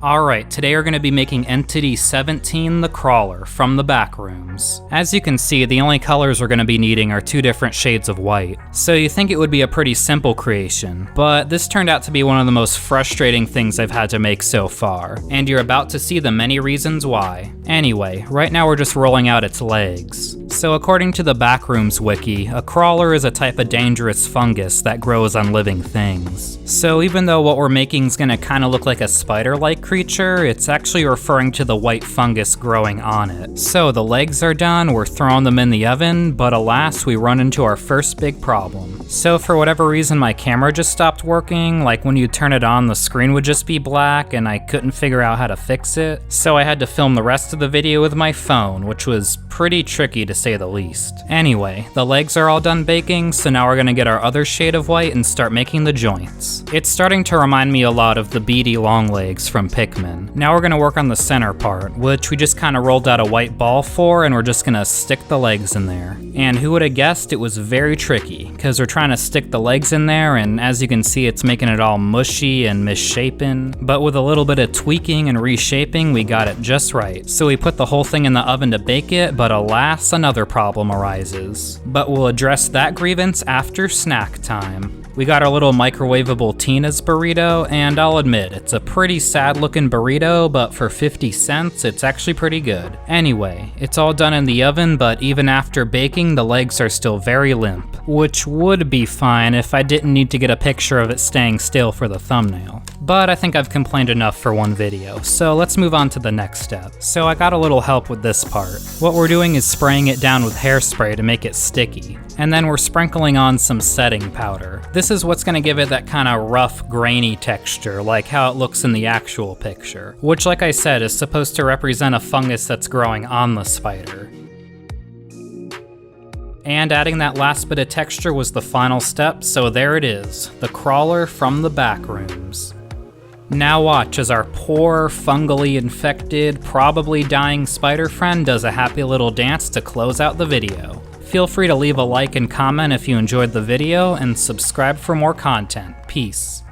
Alright, today we're going to be making Entity 17 the Crawler from the Backrooms. As you can see, the only colors we're going to be needing are two different shades of white. So you think it would be a pretty simple creation, but this turned out to be one of the most frustrating things I've had to make so far, and you're about to see the many reasons why. Anyway, right now we're just rolling out its legs. So according to the Backrooms wiki, a crawler is a type of dangerous fungus that grows on living things. So even though what we're making is going to kind of look like a spider-like creature, it's actually referring to the white fungus growing on it. So the legs are done, we're throwing them in the oven, but alas, we run into our first big problem. So for whatever reason, my camera just stopped working, like when you turn it on, the screen would just be black, and I couldn't figure out how to fix it. So I had to film the rest of the video with my phone, which was pretty tricky to say the least. Anyway, the legs are all done baking, so now we're gonna get our other shade of white and start making the joints. It's starting to remind me a lot of the beady long legs from Pikmin. Now we're gonna work on the center part, which we just kind of rolled out a white ball for, and we're just gonna stick the legs in there. And who would have guessed it was very tricky, because we're trying to stick the legs in there, and as you can see, it's making it all mushy and misshapen. But with a little bit of tweaking and reshaping, we got it just right. So we put the whole thing in the oven to bake it, but alas, another problem arises. But we'll address that grievance after snack time. We got our little microwavable Tina's burrito, and I'll admit, it's a pretty sad looking burrito, but for 50 cents, it's actually pretty good. Anyway, it's all done in the oven, but even after baking, the legs are still very limp, which would be fine if I didn't need to get a picture of it staying still for the thumbnail. But I think I've complained enough for one video, so let's move on to the next step. So I got a little help with this part. What we're doing is spraying it down with hairspray to make it sticky. And then we're sprinkling on some setting powder. This is what's gonna give it that kind of rough, grainy texture, like how it looks in the actual picture. Which, like I said, is supposed to represent a fungus that's growing on the spider. And adding that last bit of texture was the final step, so there it is, the crawler from the Backrooms. Now watch as our poor, fungally infected, probably dying spider friend does a happy little dance to close out the video. Feel free to leave a like and comment if you enjoyed the video, and subscribe for more content. Peace.